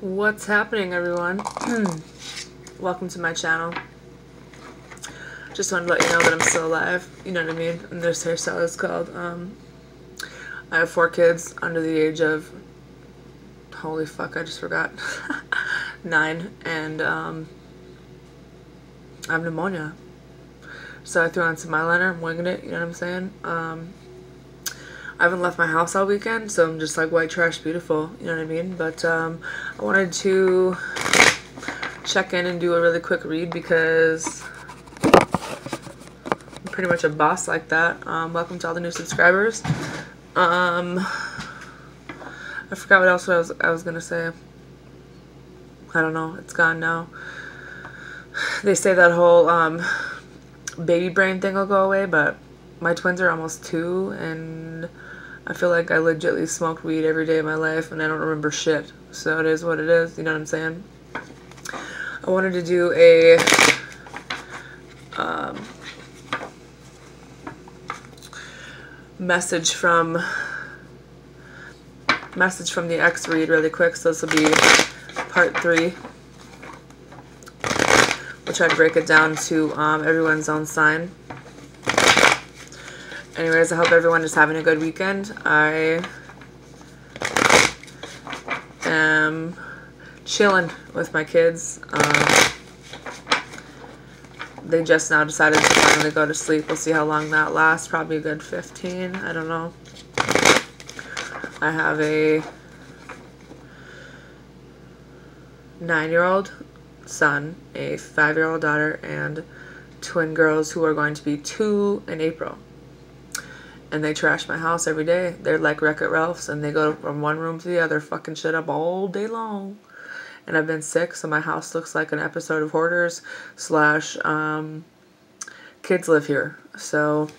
What's happening, everyone? Welcome to my channel. Just wanted to let you know that I'm still alive. You know what I mean? And this hairstyle is called, I have 4 kids under the age of, holy fuck, I just forgot, 9, and I have pneumonia. So I threw on some eyeliner, I'm winging it, you know what I'm saying? I haven't left my house all weekend, so I'm just like white trash beautiful, you know what I mean? But I wanted to check in and do a really quick read because I'm pretty much a boss like that. Welcome to all the new subscribers. I forgot what else I was gonna say. I don't know, it's gone now. They say that whole baby brain thing will go away, but my twins are almost 2 and I feel like I legitimately smoked weed every day of my life and I don't remember shit. So it is what it is, you know what I'm saying? I wanted to do a message from the X read really quick. So this will be part 3. We'll try to break it down to everyone's own sign. Anyways, I hope everyone is having a good weekend. I am chilling with my kids. They just now decided to finally go to sleep. We'll see how long that lasts. Probably a good 15. I don't know. I have a 9-year-old son, a 5-year-old daughter, and twin girls who are going to be 2 in April. And they trash my house every day. They're like Wreck-It Ralphs, and they go from one room to the other, fucking shit up all day long. And I've been sick, so my house looks like an episode of Hoarders / Kids Live Here. So,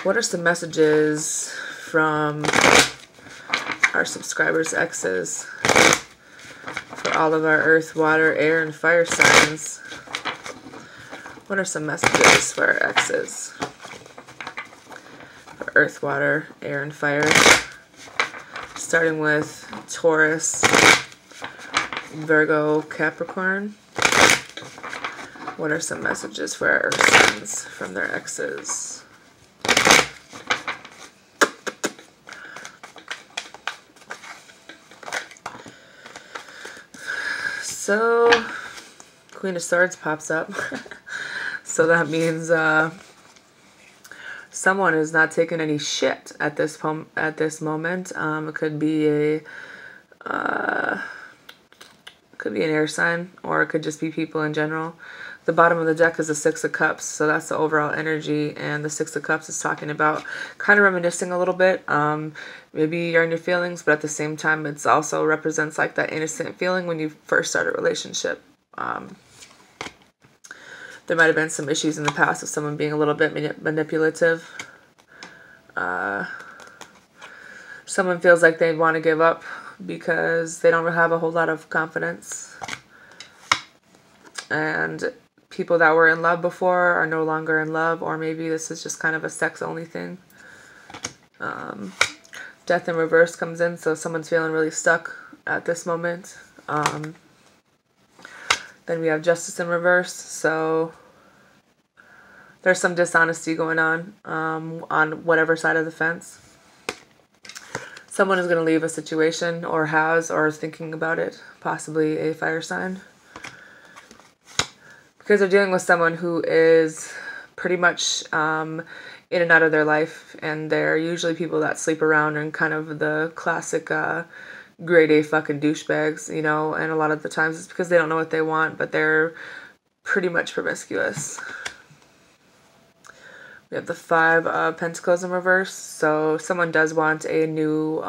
what are some messages from our subscribers' exes for all of our earth, water, air, and fire signs? What are some messages for our exes? Earth, water, air, and fire. Starting with Taurus, Virgo, Capricorn. What are some messages for our earth signs from their exes? So, Queen of Swords pops up. So that means someone is not taking any shit at this moment. It could be an air sign, or it could just be people in general. The bottom of the deck is a 6 of Cups, so that's the overall energy, and the 6 of Cups is talking about kind of reminiscing a little bit. Maybe you're in your feelings, but at the same time, it's also represents like that innocent feeling when you first start a relationship. There might have been some issues in the past of someone being a little bit manipulative. Someone feels like they want to give up because they don't have a whole lot of confidence. And people that were in love before are no longer in love, or maybe this is just kind of a sex-only thing. Death in reverse comes in, so someone's feeling really stuck at this moment. Then we have Justice in reverse, so there's some dishonesty going on whatever side of the fence. Someone is going to leave a situation, or has, or is thinking about it, possibly a fire sign. Because they're dealing with someone who is pretty much in and out of their life, and they're usually people that sleep around and kind of the classic grade A fucking douchebags, you know, and a lot of the times it's because they don't know what they want, but they're pretty much promiscuous. We have the 5 of Pentacles in reverse, so someone does want a new,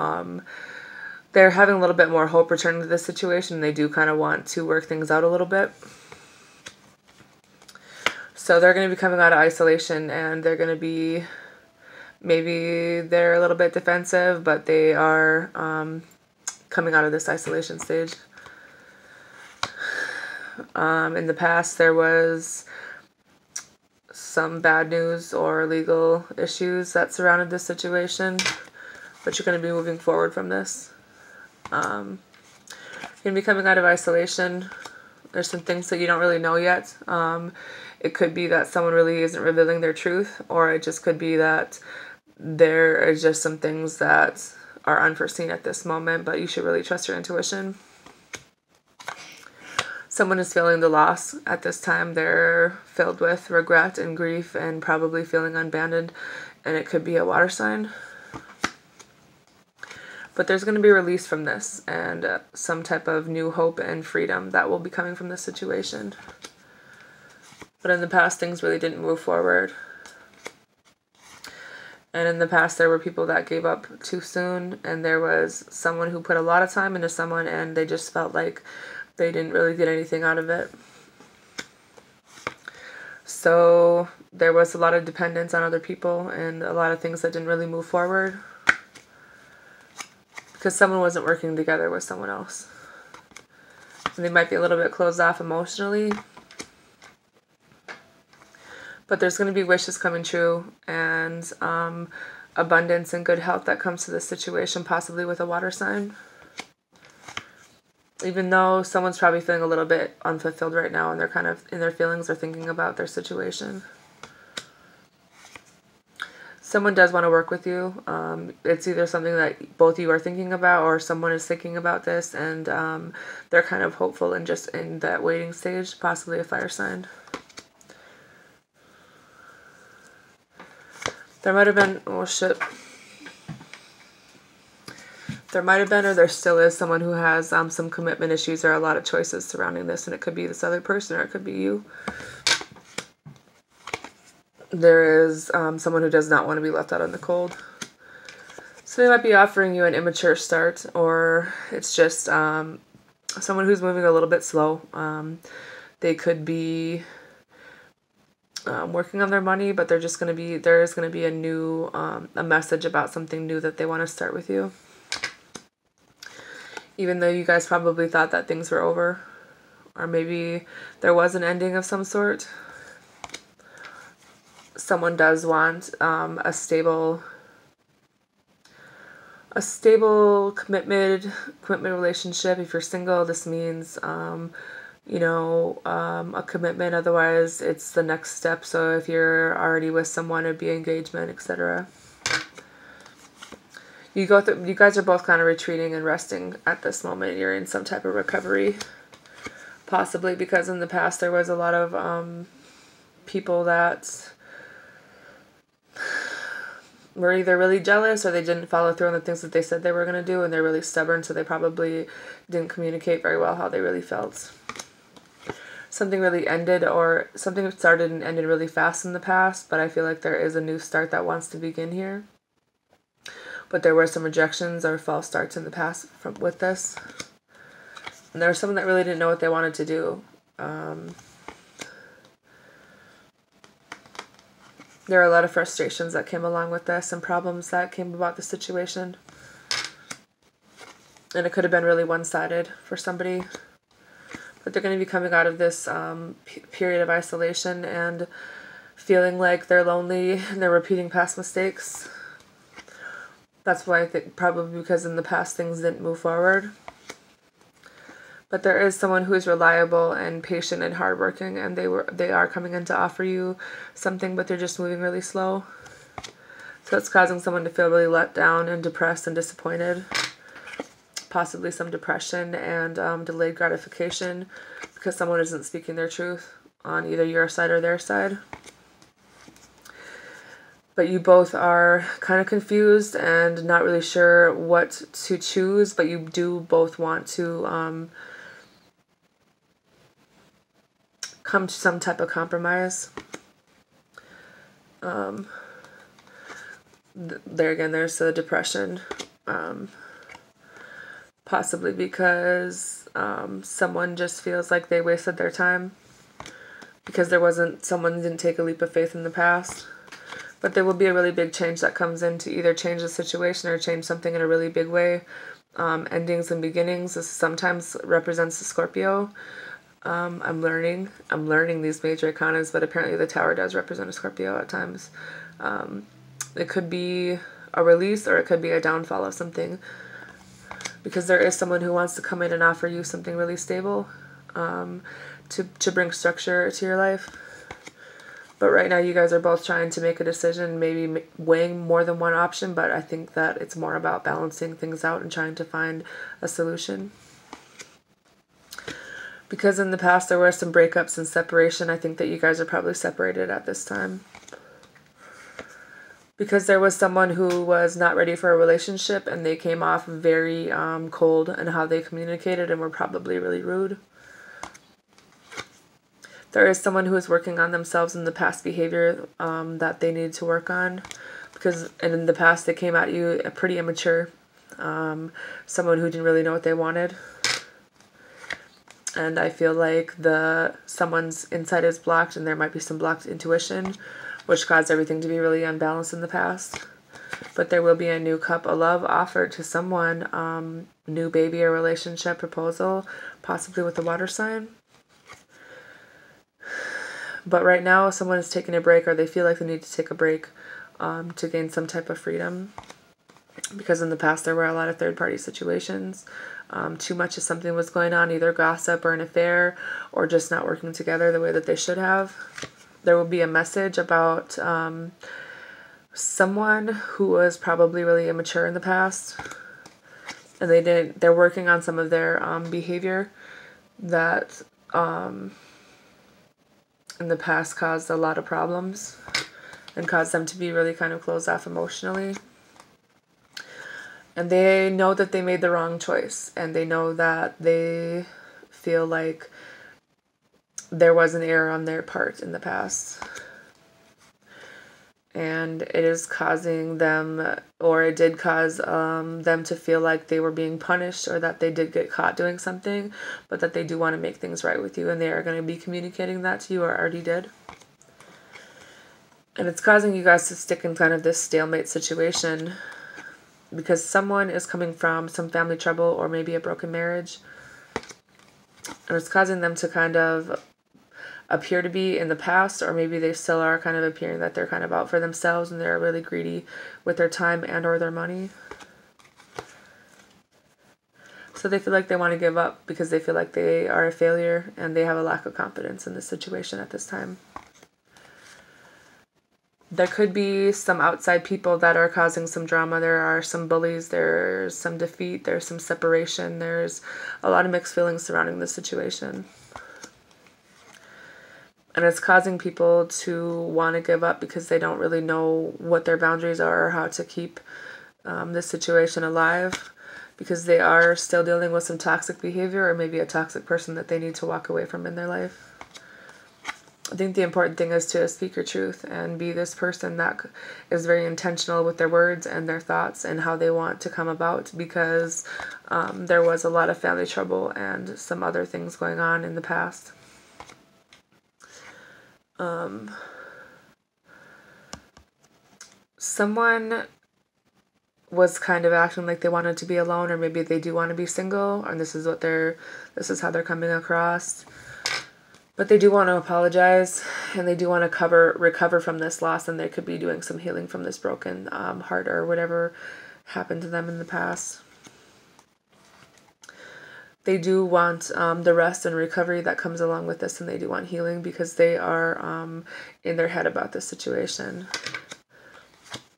they're having a little bit more hope returning to this situation. They do kind of want to work things out a little bit. So they're going to be coming out of isolation, and they're going to be, maybe they're a little bit defensive, but they are coming out of this isolation stage. In the past, there was some bad news or legal issues that surrounded this situation, but you're going to be moving forward from this. You're going to be coming out of isolation. There's some things that you don't really know yet. It could be that someone really isn't revealing their truth, or it just could be that there are just some things that are unforeseen at this moment, but you should really trust your intuition. Someone is feeling the loss at this time. They're filled with regret and grief and probably feeling abandoned, and it could be a water sign. But there's going to be release from this and some type of new hope and freedom that will be coming from this situation. But in the past, things really didn't move forward. And in the past, there were people that gave up too soon, and there was someone who put a lot of time into someone, and they just felt like they didn't really get anything out of it. So there was a lot of dependence on other people and a lot of things that didn't really move forward because someone wasn't working together with someone else. And they might be a little bit closed off emotionally. But there's going to be wishes coming true and abundance and good health that comes to this situation, possibly with a water sign. Even though someone's probably feeling a little bit unfulfilled right now and they're kind of in their feelings or thinking about their situation. Someone does want to work with you. It's either something that both of you are thinking about or someone is thinking about this and they're kind of hopeful and just in that waiting stage, possibly a fire sign. There might have been, oh shit. There might have been or there still is someone who has some commitment issues or a lot of choices surrounding this, and it could be this other person or it could be you. There is someone who does not want to be left out in the cold. So they might be offering you an immature start, or it's just someone who's moving a little bit slow. They could be working on their money, but there's going to be a new, a message about something new that they want to start with you. Even though you guys probably thought that things were over, or maybe there was an ending of some sort. Someone does want a stable commitment relationship. If you're single, this means a commitment. Otherwise, it's the next step. So if you're already with someone, it'd be engagement, etc. You guys are both kind of retreating and resting at this moment. You're in some type of recovery, possibly because in the past there was a lot of people that were either really jealous or they didn't follow through on the things that they said they were going to do, and they're really stubborn, so they probably didn't communicate very well how they really felt. Something really ended, or something started and ended really fast in the past, but I feel like there is a new start that wants to begin here. But there were some rejections or false starts in the past with this. And there was someone that really didn't know what they wanted to do. There are a lot of frustrations that came along with this and problems that came about the situation. And it could have been really one-sided for somebody. But they're going to be coming out of this period of isolation and feeling like they're lonely and they're repeating past mistakes. That's why I think probably because in the past things didn't move forward. But there is someone who is reliable and patient and hardworking, and they are coming in to offer you something, but they're just moving really slow. So it's causing someone to feel really let down and depressed and disappointed. Possibly some depression and delayed gratification because someone isn't speaking their truth on either your side or their side. But you both are kind of confused and not really sure what to choose, but you do both want to come to some type of compromise. There again, there's the depression. Possibly because someone just feels like they wasted their time because someone didn't take a leap of faith in the past. But there will be a really big change that comes in to either change the situation or change something in a really big way. Endings and beginnings. This sometimes represents the Scorpio. I'm learning these major arcanas, but apparently the Tower does represent a Scorpio at times. It could be a release or it could be a downfall of something. because there is someone who wants to come in and offer you something really stable, to bring structure to your life. But right now you guys are both trying to make a decision, maybe weighing more than one option, but I think that it's more about balancing things out and trying to find a solution. Because in the past there were some breakups and separation, I think that you guys are probably separated at this time. Because there was someone who was not ready for a relationship and they came off very cold in how they communicated and were probably really rude. There is someone who is working on themselves in the past behavior that they need to work on. Because in the past they came at you pretty immature. Someone who didn't really know what they wanted. And I feel like someone's inside is blocked and there might be some blocked intuition, which caused everything to be really unbalanced in the past. But there will be a new cup of love offered to someone, new baby or relationship proposal, possibly with a water sign. But right now someone is taking a break, or they feel like they need to take a break to gain some type of freedom. Because in the past there were a lot of third-party situations. Too much of something was going on, either gossip or an affair, or just not working together the way that they should have. There will be a message about someone who was probably really immature in the past. And they're working on some of their behavior that in the past caused a lot of problems and caused them to be really kind of closed off emotionally. And they know that they made the wrong choice, and they know that they feel like there was an error on their part in the past. And it is causing them, or it did cause them to feel like they were being punished, or that they did get caught doing something, but that they do want to make things right with you, and they are going to be communicating that to you, or already did. And it's causing you guys to stick in kind of this stalemate situation, because someone is coming from some family trouble or maybe a broken marriage, and it's causing them to kind of appear to be in the past, or maybe they still are kind of appearing that they're kind of out for themselves and they're really greedy with their time and or their money. So they feel like they want to give up because they feel like they are a failure and they have a lack of confidence in this situation at this time. There could be some outside people that are causing some drama. There are some bullies, there's some defeat, there's some separation, there's a lot of mixed feelings surrounding this situation. And it's causing people to want to give up because they don't really know what their boundaries are or how to keep this situation alive, because they are still dealing with some toxic behavior or maybe a toxic person that they need to walk away from in their life. I think the important thing is to speak your truth and be this person that is very intentional with their words and their thoughts and how they want to come about, because there was a lot of family trouble and some other things going on in the past. Someone was kind of acting like they wanted to be alone, or maybe they do want to be single, and this is how they're coming across. But they do want to apologize, and they do want to recover from this loss, and they could be doing some healing from this broken heart or whatever happened to them in the past. They do want the rest and recovery that comes along with this, and they do want healing because they are in their head about this situation.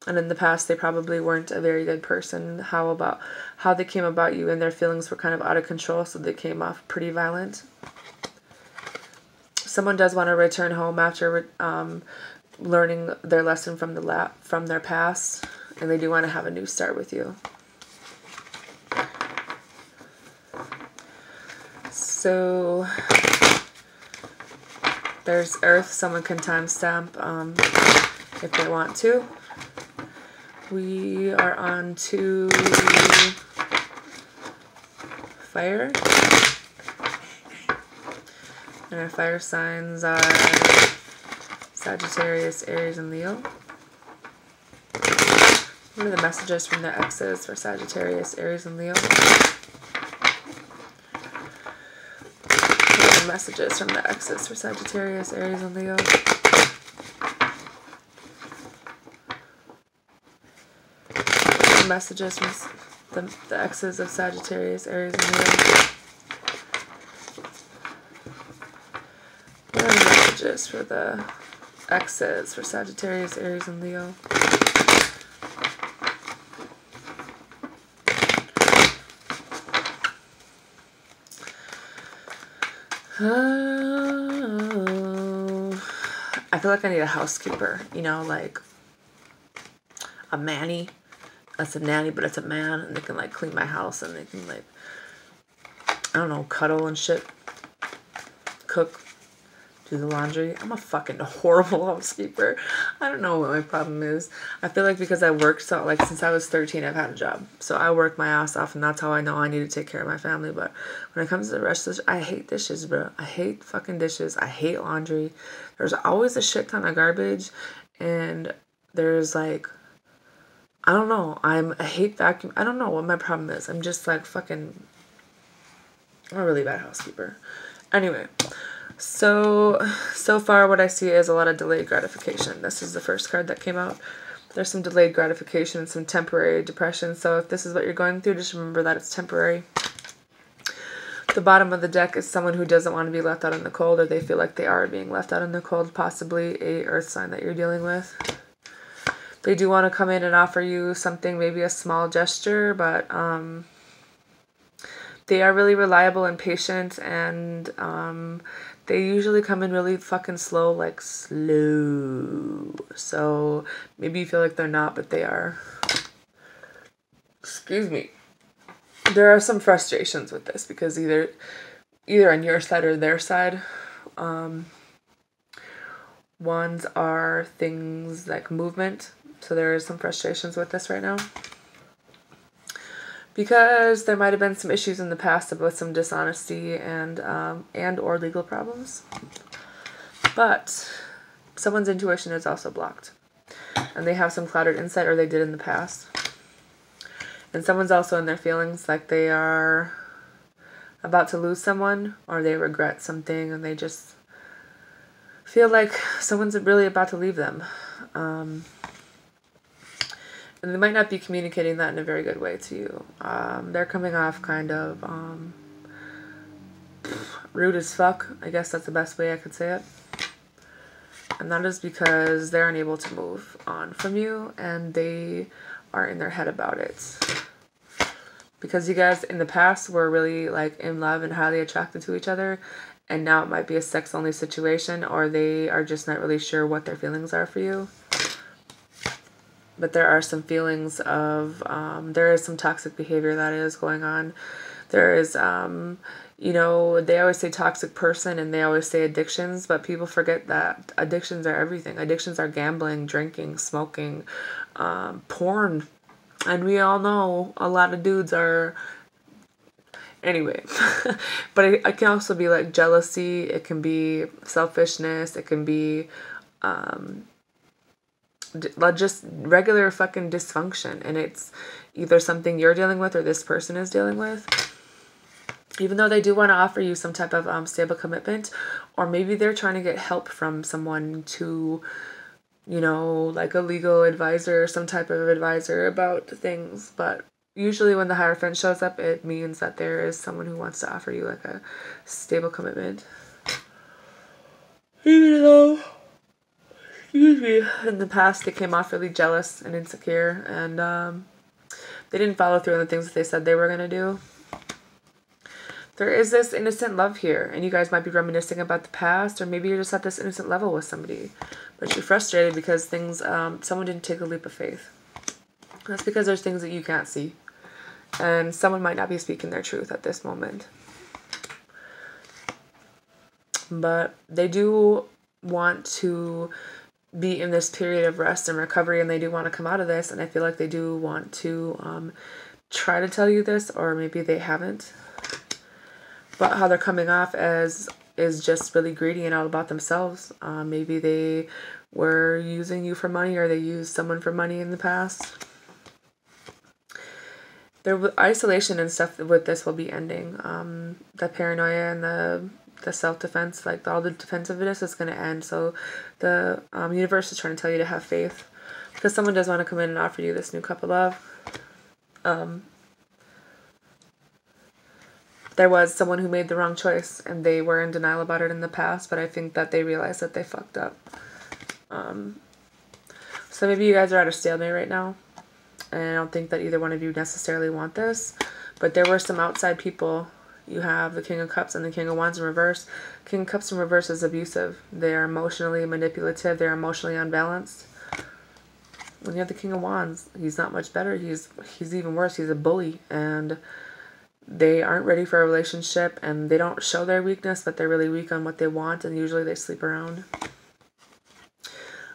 And in the past, they probably weren't a very good person. How they came about you, and their feelings were kind of out of control, so they came off pretty violent. Someone does want to return home after learning their lesson from their past, and they do want to have a new start with you. So there's Earth. Someone can timestamp if they want to. We are on to Fire. And our fire signs are Sagittarius, Aries, and Leo. What are the messages from their exes for Sagittarius, Aries, and Leo? What are the messages from the exes for Sagittarius, Aries, and Leo? What are the messages from the exes of Sagittarius, Aries, and Leo. What are the messages for the exes for Sagittarius, Aries, and Leo? I feel like I need a housekeeper, you know, like a manny. That's a nanny, but it's a man, and they can like clean my house, and they can like, I don't know, cuddle and shit, cook, do the laundry. I'm a fucking horrible housekeeper. I don't know what my problem is. I feel like because I worked so, like since I was 13, I've had a job. So I work my ass off, and that's how I know I need to take care of my family. But when it comes to the rest of this, I hate dishes, bro. I hate fucking dishes. I hate laundry. There's always a shit ton of garbage, and there's like, I don't know. I hate vacuum. I don't know what my problem is. I'm just like fucking, I'm a really bad housekeeper. Anyway, so far what I see is a lot of delayed gratification. This is the first card that came out. There's some delayed gratification and some temporary depression. So if this is what you're going through, just remember that it's temporary. The bottom of the deck is someone who doesn't want to be left out in the cold, or they feel like they are being left out in the cold, possibly a earth sign that you're dealing with. They do want to come in and offer you something, maybe a small gesture, but they are really reliable and patient, and they usually come in really fucking slow, like slow. So maybe you feel like they're not, but they are. Excuse me. There are some frustrations with this because either on your side or their side. Ones are things like movement. So there is some frustrations with this right now. Because there might have been some issues in the past with some dishonesty and or legal problems. But someone's intuition is also blocked. And they have some clouded insight, or they did in the past. And someone's also in their feelings like they are about to lose someone, or they regret something, and they just feel like someone's really about to leave them. And they might not be communicating that in a very good way to you. They're coming off kind of rude as fuck. I guess that's the best way I could say it. And that is because they're unable to move on from you, and they are in their head about it. Because you guys in the past were really like in love and highly attracted to each other, and now it might be a sex-only situation, or they are just not really sure what their feelings are for you. But there are some feelings of, there is some toxic behavior that is going on. There is, you know, they always say toxic person, and they always say addictions, but people forget that addictions are everything. Addictions are gambling, drinking, smoking, porn. And we all know a lot of dudes are, anyway. But it can also be like jealousy. It can be selfishness. It can be just regular fucking dysfunction, and it's either something you're dealing with or this person is dealing with. Even though they do want to offer you some type of stable commitment, or maybe they're trying to get help from someone to, you know, like a legal advisor or some type of advisor about things. But usually when the Hierophant shows up, it means that there is someone who wants to offer you like a stable commitment. Even though, excuse me, in the past they came off really jealous and insecure, and they didn't follow through on the things that they said they were going to do. There is this innocent love here, and you guys might be reminiscing about the past, or maybe you're just at this innocent level with somebody, but you're frustrated because things, someone didn't take a leap of faith. That's because there's things that you can't see, and someone might not be speaking their truth at this moment. But they do want to be in this period of rest and recovery, and they do want to come out of this, and I feel like they do want to try to tell you this, or maybe they haven't. But how they're coming off as is just really greedy and all about themselves. Maybe they were using you for money, or they used someone for money in the past. Their isolation and stuff with this will be ending. The paranoia and the self-defense, like all the defensiveness is going to end. So the universe is trying to tell you to have faith, because someone does want to come in and offer you this new cup of love. there was someone who made the wrong choice and they were in denial about it in the past, but I think that they realized that they fucked up. So maybe you guys are at a stalemate right now, and I don't think that either one of you necessarily want this, but there were some outside people. You have the King of Cups and the King of Wands in reverse. King of Cups in reverse is abusive. They are emotionally manipulative. They are emotionally unbalanced. When you have the King of Wands, he's not much better. He's even worse. He's a bully, and they aren't ready for a relationship, and they don't show their weakness, but they're really weak on what they want, and usually they sleep around.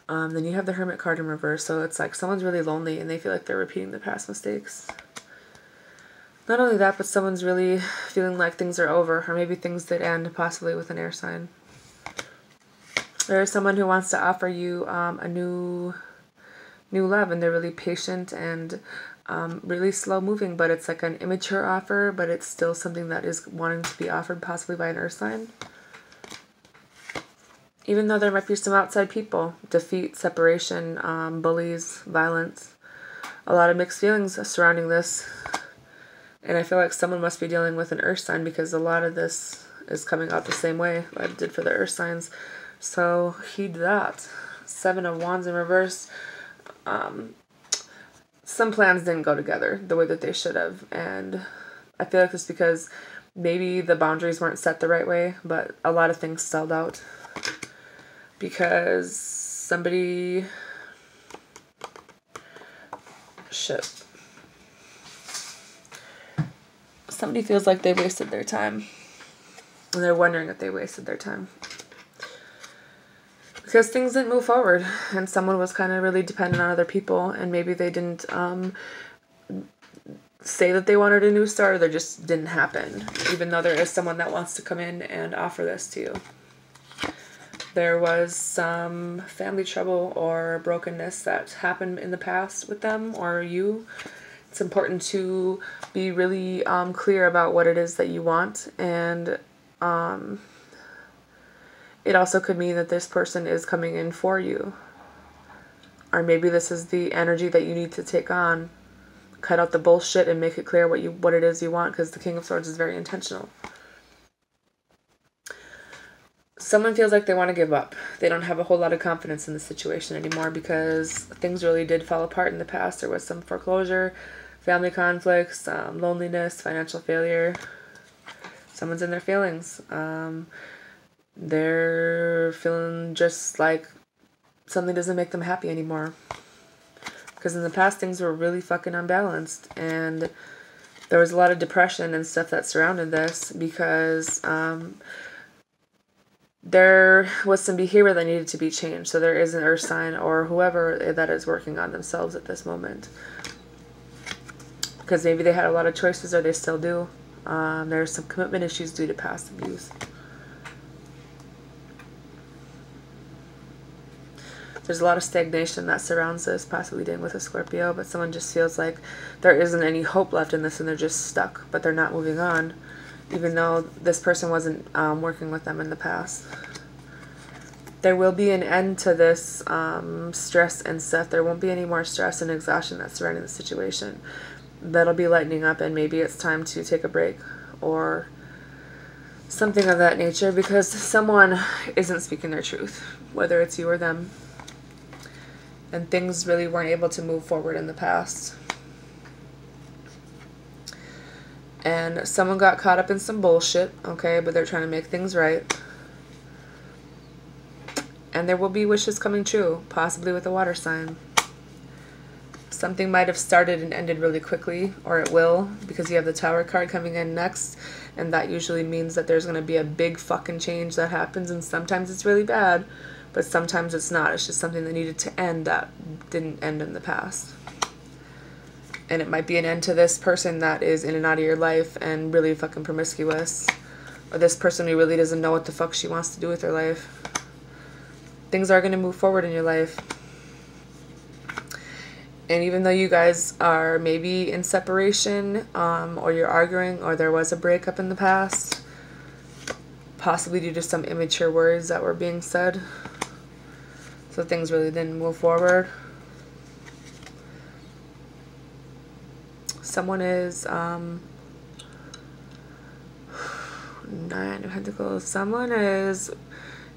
Then you have the Hermit card in reverse, so it's like someone's really lonely and they feel like they're repeating the past mistakes. Not only that, but someone's really feeling like things are over, or maybe things did end, possibly with an air sign. There is someone who wants to offer you a new love, and they're really patient and really slow moving, but it's like an immature offer, but it's still something that is wanting to be offered, possibly by an earth sign. Even though there might be some outside people, defeat, separation, bullies, violence, a lot of mixed feelings surrounding this. And I feel like someone must be dealing with an earth sign, because a lot of this is coming out the same way I did for the earth signs. So heed that. 7 of Wands in reverse. Some plans didn't go together the way that they should have. And I feel like it's because maybe the boundaries weren't set the right way, but a lot of things stalled out. Because somebody... Somebody feels like they wasted their time. And they're wondering if they wasted their time. Because things didn't move forward. And someone was kind of really dependent on other people. And maybe they didn't say that they wanted a new start. Or they just didn't happen. Even though there is someone that wants to come in and offer this to you. There was some family trouble or brokenness that happened in the past with them or you. It's important to be really clear about what it is that you want. And it also could mean that this person is coming in for you. Or maybe this is the energy that you need to take on. Cut out the bullshit and make it clear what it is you want, because the King of Swords is very intentional. Someone feels like they want to give up. They don't have a whole lot of confidence in the situation anymore because things really did fall apart in the past. There was some foreclosure, family conflicts, loneliness, financial failure. Someone's in their feelings. They're feeling just like something doesn't make them happy anymore. Because in the past, things were really fucking unbalanced. And there was a lot of depression and stuff that surrounded this because... there was some behavior that needed to be changed. So there is an earth sign or whoever that is working on themselves at this moment. Because maybe they had a lot of choices or they still do. There's some commitment issues due to past abuse. There's a lot of stagnation that surrounds this, possibly dealing with a Scorpio. But someone just feels like there isn't any hope left in this and they're just stuck. But they're not moving on. Even though this person wasn't working with them in the past. There will be an end to this stress and stuff. There won't be any more stress and exhaustion that's surrounding the situation. That'll be lightening up and maybe it's time to take a break or something of that nature because someone isn't speaking their truth, whether it's you or them. And things really weren't able to move forward in the past. And someone got caught up in some bullshit, okay, but they're trying to make things right. And there will be wishes coming true, possibly with a water sign. Something might have started and ended really quickly, or it will, because you have the Tower card coming in next, and that usually means that there's going to be a big fucking change that happens, and sometimes it's really bad, but sometimes it's not. It's just something that needed to end that didn't end in the past. And it might be an end to this person that is in and out of your life and really fucking promiscuous. Or this person who really doesn't know what the fuck she wants to do with her life. Things are going to move forward in your life. And even though you guys are maybe in separation, or you're arguing, or there was a breakup in the past, possibly due to some immature words that were being said, so things really didn't move forward. Someone is Nine of Pentacles. Someone is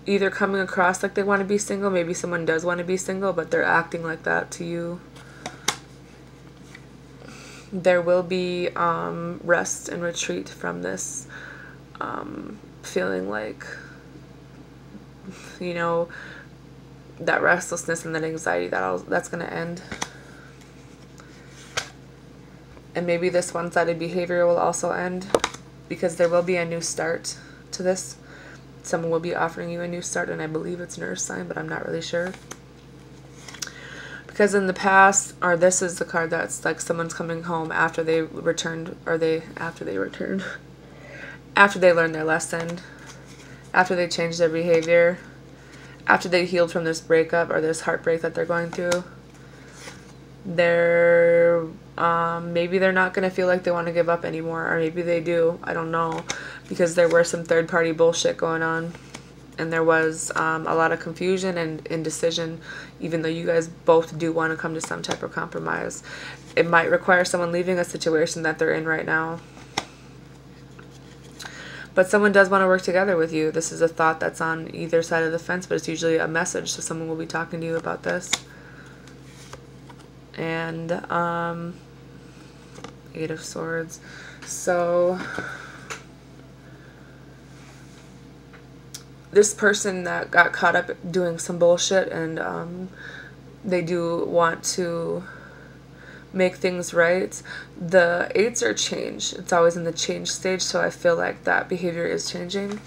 either coming across like they want to be single. Maybe someone does want to be single, but they're acting like that to you. There will be rest and retreat from this. Feeling like, you know, that restlessness and that anxiety, that's going to end. And maybe this one-sided behavior will also end, because there will be a new start to this. Someone will be offering you a new start, and I believe it's an earth sign, but I'm not really sure. Because in the past, or this is the card that's like someone's coming home after they returned, or after they learned their lesson, after they changed their behavior, after they healed from this breakup or this heartbreak that they're going through. Maybe they're not going to feel like they want to give up anymore, or maybe they do. I don't know, because there were some third-party bullshit going on, and there was a lot of confusion and indecision, even though you guys both do want to come to some type of compromise. It might require someone leaving a situation that they're in right now. But someone does want to work together with you. This is a thought that's on either side of the fence, but it's usually a message, so someone will be talking to you about this. And Eight of Swords. So this person that got caught up doing some bullshit, and they do want to make things right. The eights are change. It's always in the change stage, so I feel like that behavior is changing.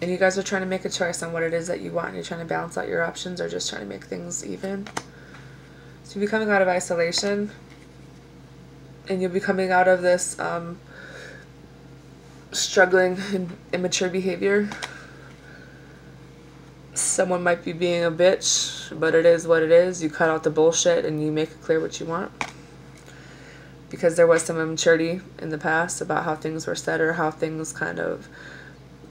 And you guys are trying to make a choice on what it is that you want. You're trying to balance out your options, or just trying to make things even. So you'll be coming out of isolation, and you'll be coming out of this struggling and immature behavior. Someone might be being a bitch, but it is what it is. You cut out the bullshit and you make it clear what you want. Because there was some immaturity in the past about how things were said, or how things kind of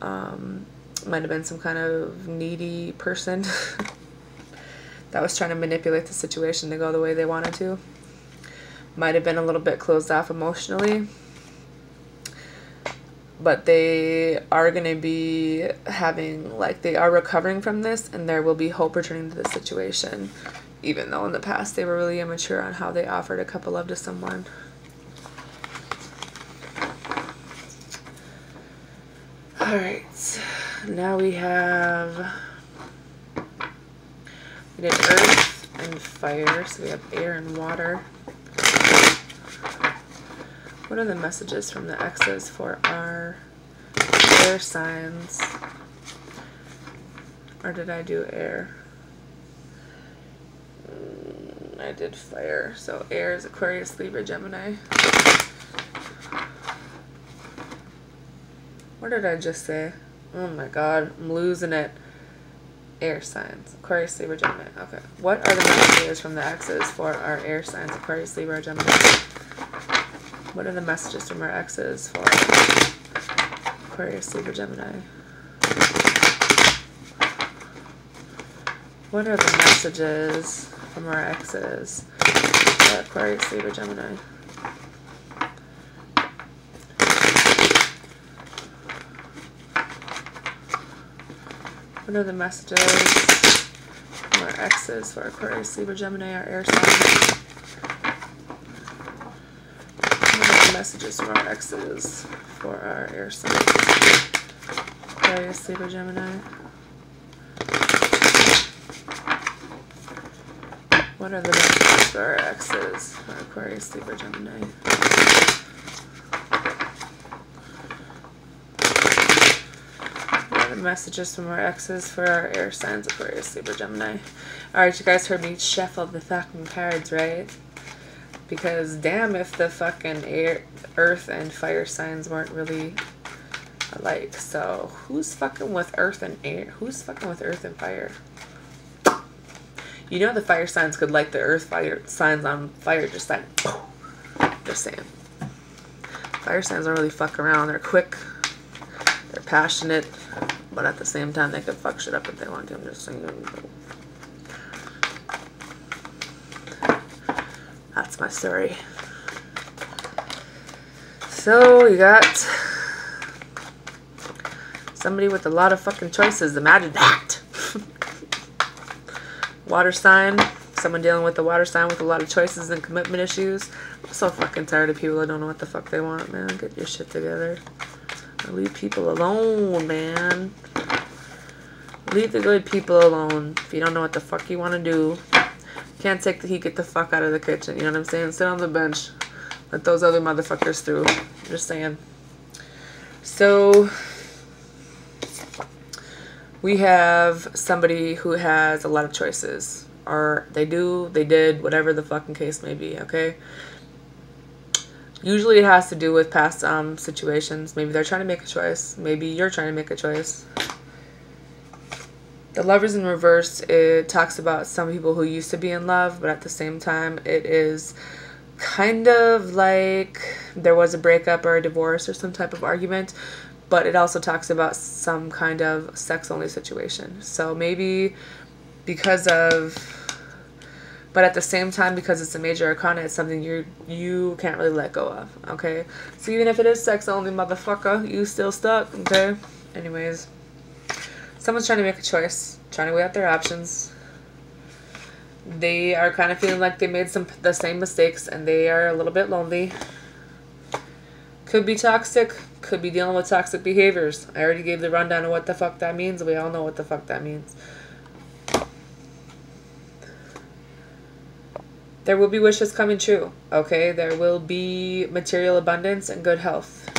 might have been some kind of needy person that was trying to manipulate the situation to go the way they wanted to. Might have been a little bit closed off emotionally. But they are going to be having, like, they are recovering from this, and there will be hope returning to the situation, even though in the past they were really immature on how they offered a cup of love to someone. Alright, now we did earth and fire, so we have air and water. What are the messages from the exes for our air signs? Or did I do air? I did fire. So air is Aquarius, Libra, Gemini. What did I just say? Oh my god, I'm losing it. Air signs. Aquarius, Libra, Gemini. Okay. What are the messages from the exes for our air signs? Aquarius, Libra, Gemini. What are the messages from our exes for Aquarius, Libra, Gemini? What are the messages from our exes for Aquarius, Libra, Gemini? What are the messages from our exes for Aquarius, Libra, Gemini, our air signs? Messages from our exes for our air signs. Aquarius, Libra, Gemini. What are the messages for our exes for Aquarius, Libra, Gemini? What are the messages from our exes for our air signs, Aquarius, Libra, Gemini? Alright, you guys heard me shuffle the fucking cards, right? Because damn if the fucking earth and fire signs weren't really alike. So who's fucking with earth and air? Who's fucking with earth and fire? You know the fire signs could light the earth fire signs on fire, just like, just saying. Fire signs don't really fuck around. They're quick. They're passionate. But at the same time, they could fuck shit up if they want to. I'm just saying. That's my story. So you got Somebody with a lot of fucking choices. Imagine that. Water sign. Someone dealing with the water sign with a lot of choices and commitment issues. I'm so fucking tired of people that don't know what the fuck they want, man. Get your shit together. Leave people alone, man. Leave the good people alone. If you don't know what the fuck you want to do, can't take the heat, get the fuck out of the kitchen. You know what I'm saying? Sit on the bench. Let those other motherfuckers through. I'm just saying. So, we have somebody who has a lot of choices. Or they did, whatever the fucking case may be, okay? Usually it has to do with past situations. Maybe they're trying to make a choice. Maybe you're trying to make a choice. The Lovers in reverse, it talks about some people who used to be in love, but at the same time, it is kind of like there was a breakup or a divorce or some type of argument, but it also talks about some kind of sex-only situation. So maybe because of, but at the same time, because it's a major arcana, it's something you can't really let go of, okay? So even if it is sex-only, motherfucker, you still stuck, okay? Anyways. Someone's trying to make a choice, trying to weigh out their options. They are kind of feeling like they made the same mistakes and they are a little bit lonely. Could be toxic, could be dealing with toxic behaviors. I already gave the rundown of what the fuck that means. We all know what the fuck that means. There will be wishes coming true, okay? There will be material abundance and good health.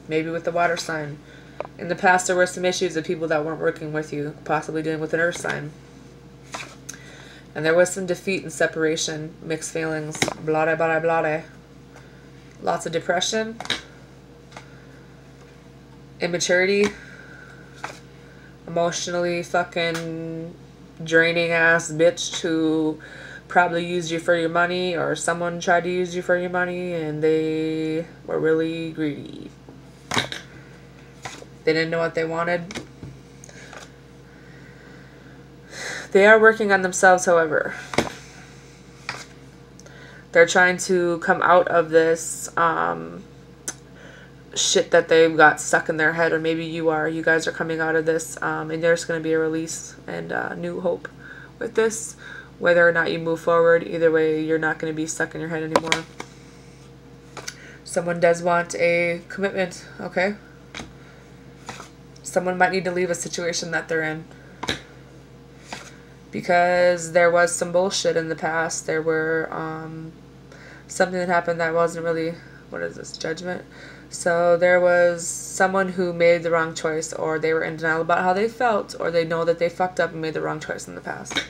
Maybe with the water sign. In the past, there were some issues of people that weren't working with you, possibly dealing with an earth sign. And there was some defeat and separation, mixed feelings, blah, blah, blah. Lots of depression, immaturity, emotionally fucking draining ass bitch who probably used you for your money, or someone tried to use you for your money and they were really greedy. They didn't know what they wanted. They are working on themselves, however. They're trying to come out of this shit that they've got stuck in their head, or maybe you are. You guys are coming out of this, and there's going to be a release and new hope with this. Whether or not you move forward, either way, you're not going to be stuck in your head anymore. Someone does want a commitment, okay? Someone might need to leave a situation that they're in. Because there was some bullshit in the past. There were something that happened that wasn't really, what is this, judgment? So there was someone who made the wrong choice, or they were in denial about how they felt, or they know that they fucked up and made the wrong choice in the past.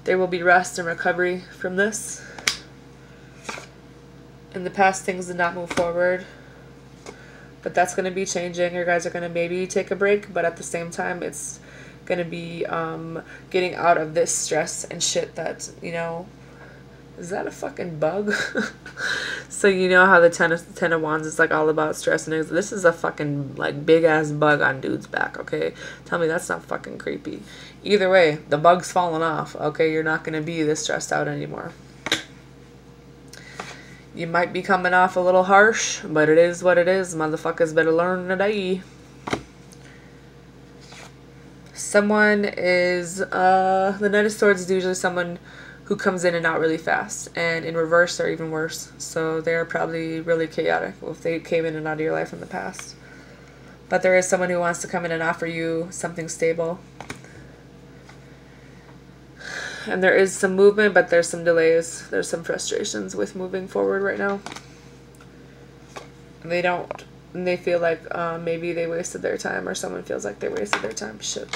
There will be rest and recovery from this. In the past, things did not move forward. But that's going to be changing. You guys are going to maybe take a break, but at the same time, it's going to be getting out of this stress and shit that, you know, is that a fucking bug? So you know how the Ten of Wands is like all about stress, and this is a fucking like big ass bug on dude's back, okay? Tell me that's not fucking creepy. Either way, the bug's falling off, okay? You're not going to be this stressed out anymore. You might be coming off a little harsh, but it is what it is. Motherfuckers better learn today. Someone is, the Knight of Swords is usually someone who comes in and out really fast. And in reverse, they're even worse. So they're probably really chaotic if they came in and out of your life in the past. But there is someone who wants to come in and offer you something stable. And there is some movement, but there's some delays. There's some frustrations with moving forward right now. And they feel like maybe they wasted their time, or someone feels like they wasted their time. Shit.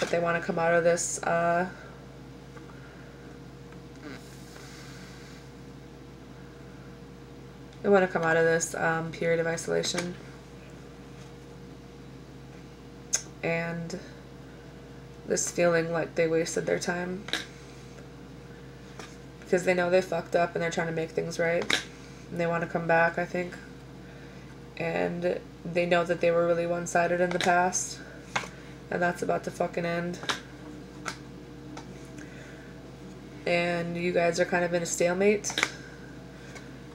But they want to come out of this period of isolation. And this feeling like they wasted their time. Because they know they fucked up and they're trying to make things right. And they want to come back, I think. And they know that they were really one-sided in the past. And that's about to fucking end. And you guys are kind of in a stalemate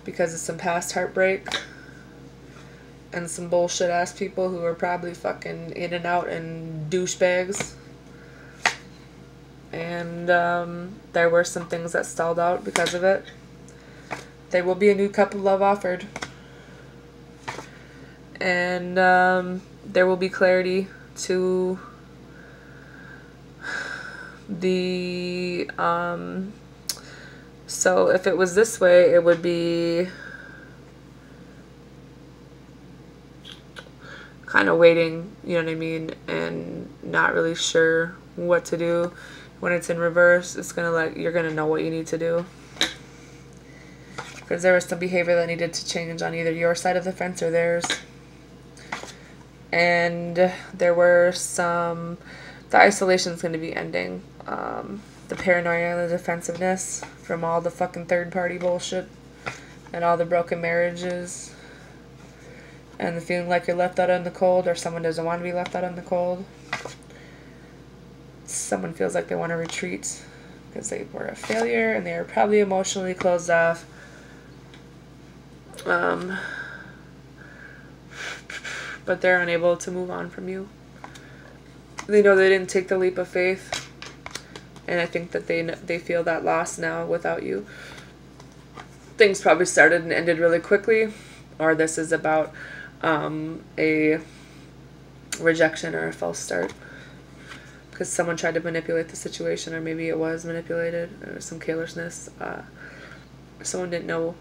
because of some past heartbreak. and some bullshit ass people who are probably fucking in and out and douchebags. And there were some things that stalled out because of it. There will be a new cup of love offered. And there will be clarity to the so if it was this way, it would be kind of waiting, you know what I mean, and not really sure what to do. When it's in reverse, it's gonna, like, you're gonna know what you need to do, because there was some behavior that needed to change on either your side of the fence or theirs. And there were some, the isolation's going to be ending. The paranoia and the defensiveness from all the fucking third party bullshit and all the broken marriages and the feeling like you're left out in the cold, or someone doesn't want to be left out in the cold. Someone feels like they want to retreat because they were a failure and they were probably emotionally closed off. But they're unable to move on from you. They know they didn't take the leap of faith, and I think that they feel that loss now without you. Things probably started and ended really quickly, or this is about a rejection or a false start, because someone tried to manipulate the situation, or maybe it was manipulated, or some carelessness. Someone didn't know,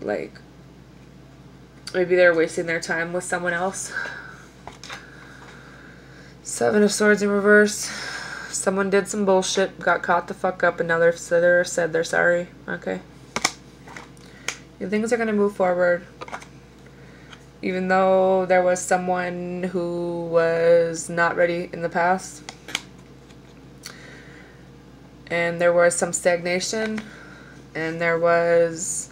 like, maybe they're wasting their time with someone else. Seven of Swords in reverse. Someone did some bullshit, got caught the fuck up, and now they're said they're sorry. Okay. Things are going to move forward. Even though there was someone who was not ready in the past. And there was some stagnation. And there was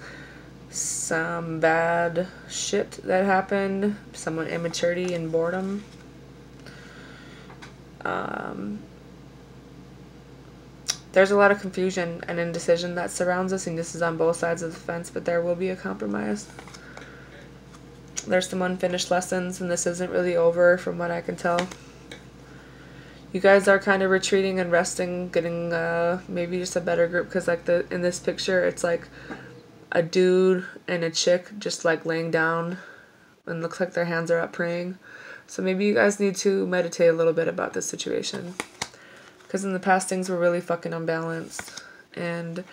some bad shit that happened. Someone immaturity and boredom. There's a lot of confusion and indecision that surrounds us, and this is on both sides of the fence, but there will be a compromise. There's some unfinished lessons, and this isn't really over from what I can tell. You guys are kind of retreating and resting, getting maybe just a better group, because like in this picture, it's like a dude and a chick just like laying down, and looks like their hands are up praying. So maybe you guys need to meditate a little bit about this situation. Because in the past, things were really fucking unbalanced. And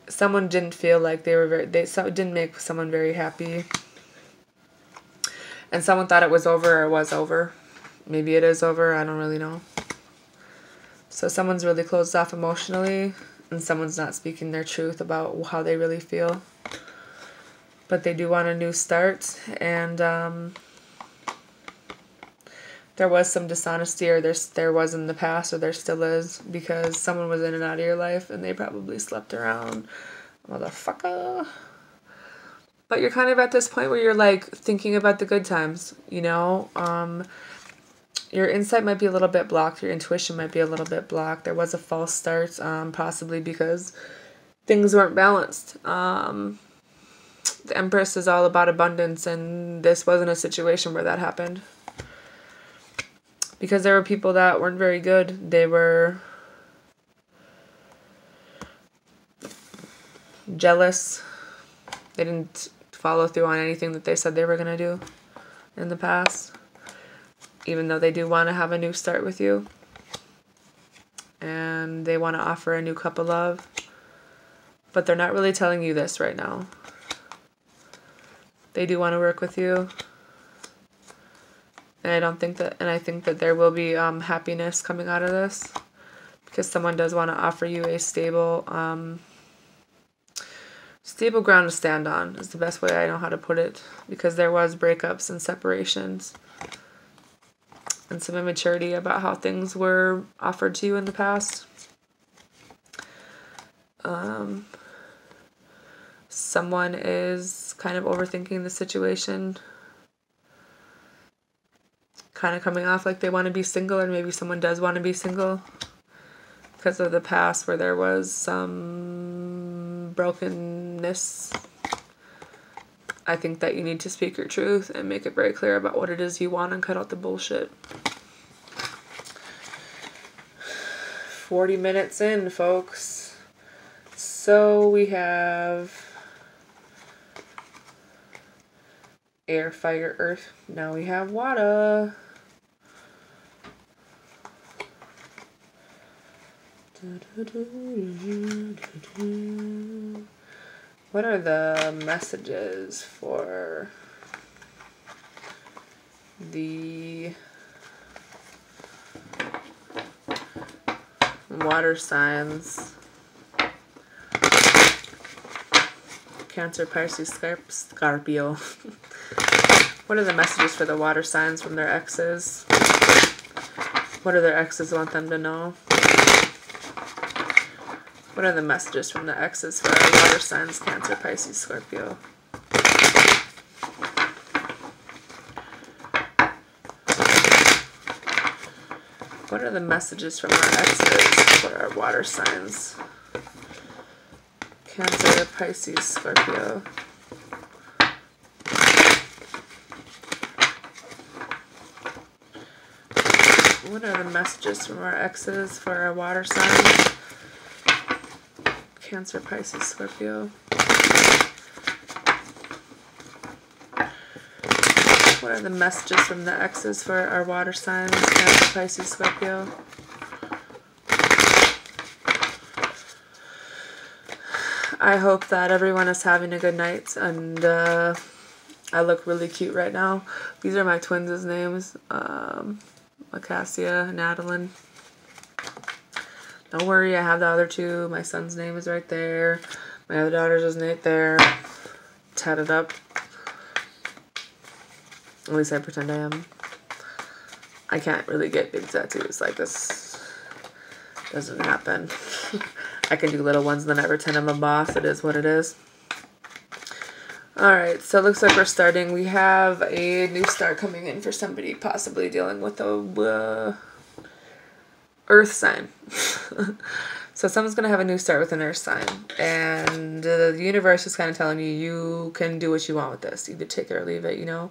someone didn't feel like they were didn't make someone very happy. And someone thought it was over or it was over. Maybe it is over, I don't really know. So someone's really closed off emotionally. And someone's not speaking their truth about how they really feel. But they do want a new start. And there was some dishonesty, or there was in the past, or there still is, because someone was in and out of your life and they probably slept around. Motherfucker. But you're kind of at this point where you're like thinking about the good times, you know? Your insight might be a little bit blocked. Your intuition might be a little bit blocked. There was a false start, possibly because things weren't balanced. The Empress is all about abundance, and this wasn't a situation where that happened. Because there were people that weren't very good. They were jealous. They didn't follow through on anything that they said they were going to do in the past. Even though they do want to have a new start with you. And they want to offer a new cup of love. But they're not really telling you this right now. They do want to work with you. And I think that there will be happiness coming out of this, because someone does want to offer you a stable ground to stand on, is the best way I know how to put it, because there was breakups and separations and some immaturity about how things were offered to you in the past. Someone is kind of overthinking the situation, kind of coming off like they want to be single, or maybe someone does want to be single because of the past where there was some brokenness I think that you need to speak your truth and make it very clear about what it is you want and cut out the bullshit. 40 minutes in, folks. So we have air, fire, earth. Now we have water. What are the messages for the water signs? Cancer, Pisces, Scorpio. What are the messages for the water signs from their exes? What do their exes want them to know? What are the messages from the exes for our water signs, Cancer, Pisces, Scorpio? What are the messages from our exes for our water signs, Cancer, Pisces, Scorpio? What are the messages from our exes for our water signs, Cancer, Pisces, Scorpio? What are the messages from the exes for our water signs, Cancer, Pisces, Scorpio? I hope that everyone is having a good night, and I look really cute right now. These are my twins' names, Acacia and Adeline. Don't worry, I have the other two. My son's name is right there. My other daughter's is right there. Tatted up. At least I pretend I am. I can't really get big tattoos like this. Doesn't happen. I can do little ones, then I pretend I'm a boss. It is what it is. Alright, so it looks like we're starting. We have a new start coming in for somebody possibly dealing with a earth sign. So someone's going to have a new start with an earth sign. And the universe is kind of telling you, you can do what you want with this. Either take it or leave it, you know.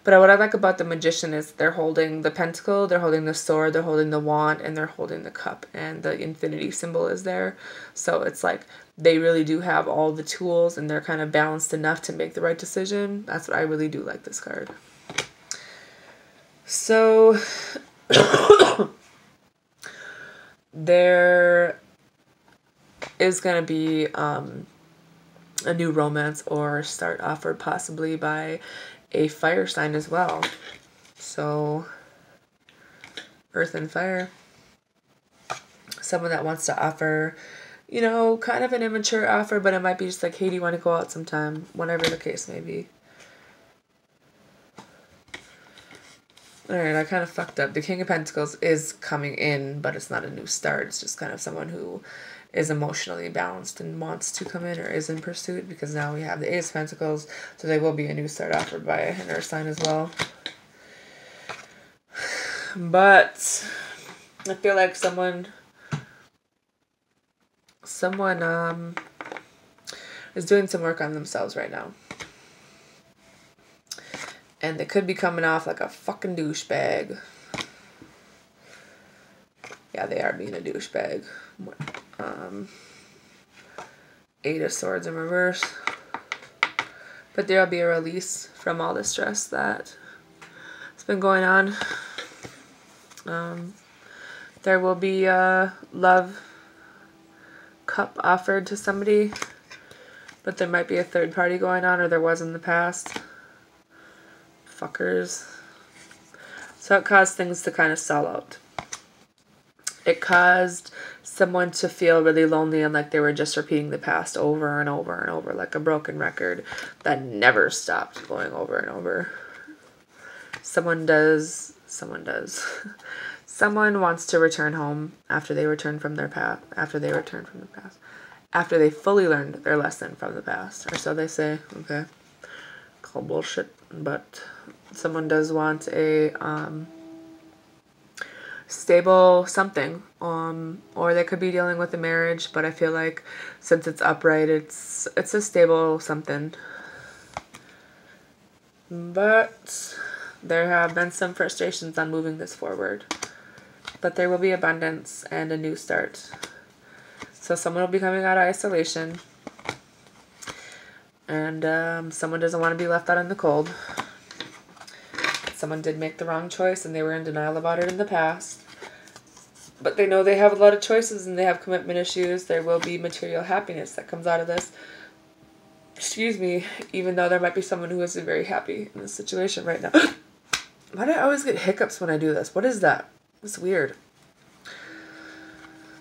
But what I like about the magician is they're holding the pentacle, they're holding the sword, they're holding the wand, and they're holding the cup. And the infinity symbol is there. So it's like they really do have all the tools and they're kind of balanced enough to make the right decision. That's what I really do like this card. So there is going to be a new romance or start offered possibly by a fire sign as well. So earth and fire. Someone that wants to offer, you know, kind of an immature offer, but it might be just like, hey, do you want to go out sometime? Whatever the case may be. Alright, I kind of fucked up. The King of Pentacles is coming in, but it's not a new start. It's just kind of someone who is emotionally balanced and wants to come in or is in pursuit, because now we have the Ace of Pentacles, so there will be a new start offered by an earth sign as well. But I feel like someone is doing some work on themselves right now. And they could be coming off like a fucking douchebag. Yeah, they are being a douchebag. Eight of Swords in reverse. But there'll be a release from all the stress that has been going on. There will be a love cup offered to somebody. But there might be a third party going on, or there was in the past. Fuckers. So it caused things to kind of sell out. It caused someone to feel really lonely and like they were just repeating the past over and over and over, like a broken record that never stopped going over and over. Someone wants to return home after they return from their past, after they fully learned their lesson from the past, or so they say. Okay, call bullshit, but someone does want a stable something, or they could be dealing with a marriage, but I feel like since it's upright, it's a stable something. But there have been some frustrations on moving this forward. But there will be abundance and a new start. So someone will be coming out of isolation. And someone doesn't want to be left out in the cold. Someone did make the wrong choice and they were in denial about it in the past. But they know they have a lot of choices and they have commitment issues. There will be material happiness that comes out of this. Excuse me, even though there might be someone who isn't very happy in this situation right now. Why do I always get hiccups when I do this? What is that? It's weird.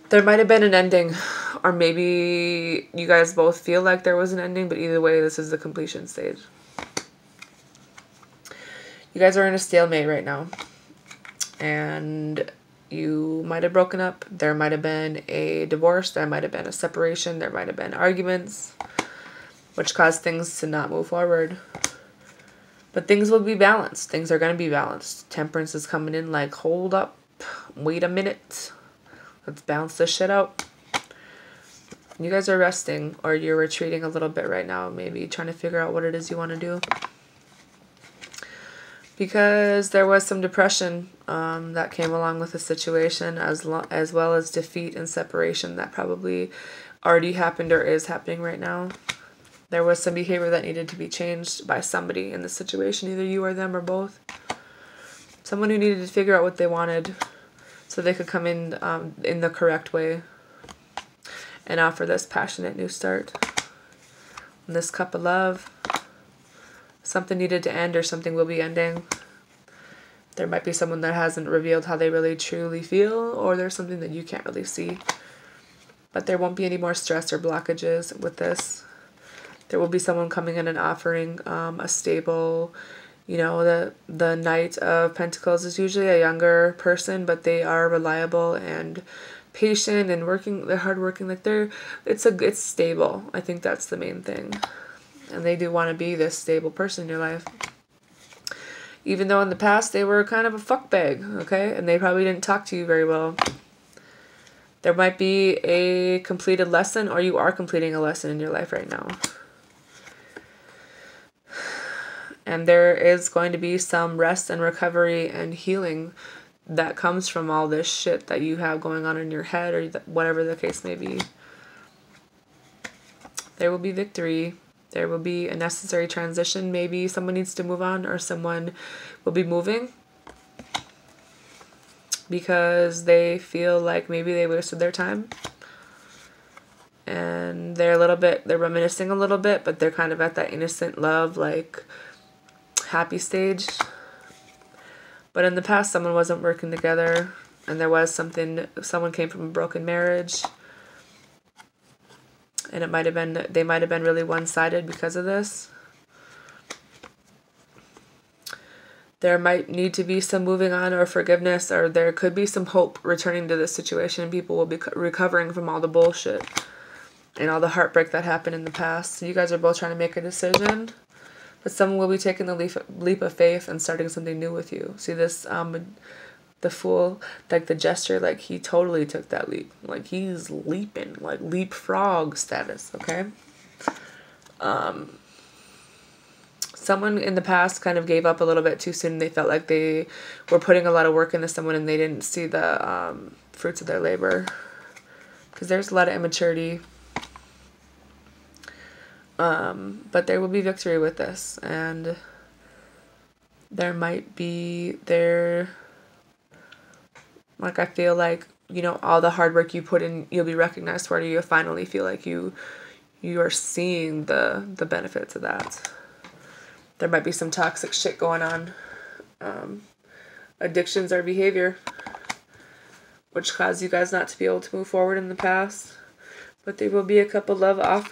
There might have been an ending, or maybe you guys both feel like there was an ending, but either way, this is the completion stage. You guys are in a stalemate right now, and you might have broken up. There might have been a divorce. There might have been a separation. There might have been arguments, which caused things to not move forward. But things will be balanced. Things are going to be balanced. Temperance is coming in like, hold up, wait a minute. Let's balance this shit out. You guys are resting, or you're retreating a little bit right now. Maybe trying to figure out what it is you want to do. Because there was some depression that came along with the situation, as well as defeat and separation that probably already happened or is happening right now. There was some behavior that needed to be changed by somebody in the situation, either you or them or both. Someone who needed to figure out what they wanted so they could come in the correct way and offer this passionate new start. And this cup of love. Something needed to end or something will be ending. There might be someone that hasn't revealed how they really truly feel, or there's something that you can't really see. But there won't be any more stress or blockages with this. There will be someone coming in and offering a stable, you know, the Knight of Pentacles is usually a younger person, but they are reliable and patient and working. They're hardworking. Like it's stable. I think that's the main thing. And they do want to be this stable person in your life. Even though in the past they were kind of a fuckbag, okay? And they probably didn't talk to you very well. There might be a completed lesson, or you are completing a lesson in your life right now. And there is going to be some rest and recovery and healing that comes from all this shit that you have going on in your head, or whatever the case may be. There will be victory. There will be a necessary transition. Maybe someone needs to move on, or someone will be moving because they feel like maybe they wasted their time. And they're reminiscing a little bit, but they're kind of at that innocent love, like happy stage. But in the past, someone wasn't working together, and there was someone came from a broken marriage. And they might have been really one-sided because of this. There might need to be some moving on or forgiveness, or there could be some hope returning to this situation. People will be recovering from all the bullshit and all the heartbreak that happened in the past. So you guys are both trying to make a decision, but someone will be taking the leap of faith and starting something new with you. See this, the Fool, like the gesture, like he totally took that leap. Like he's leaping, like leapfrog status, okay? Someone in the past kind of gave up a little bit too soon. They felt like they were putting a lot of work into someone and they didn't see the fruits of their labor. Because there's a lot of immaturity. But there will be victory with this. And there might be like, I feel like, you know, all the hard work you put in, you'll be recognized for it. You'll finally feel like you are seeing the benefits of that. There might be some toxic shit going on. Addictions or behavior, which caused you guys not to be able to move forward in the past. But there will be a couple love offers.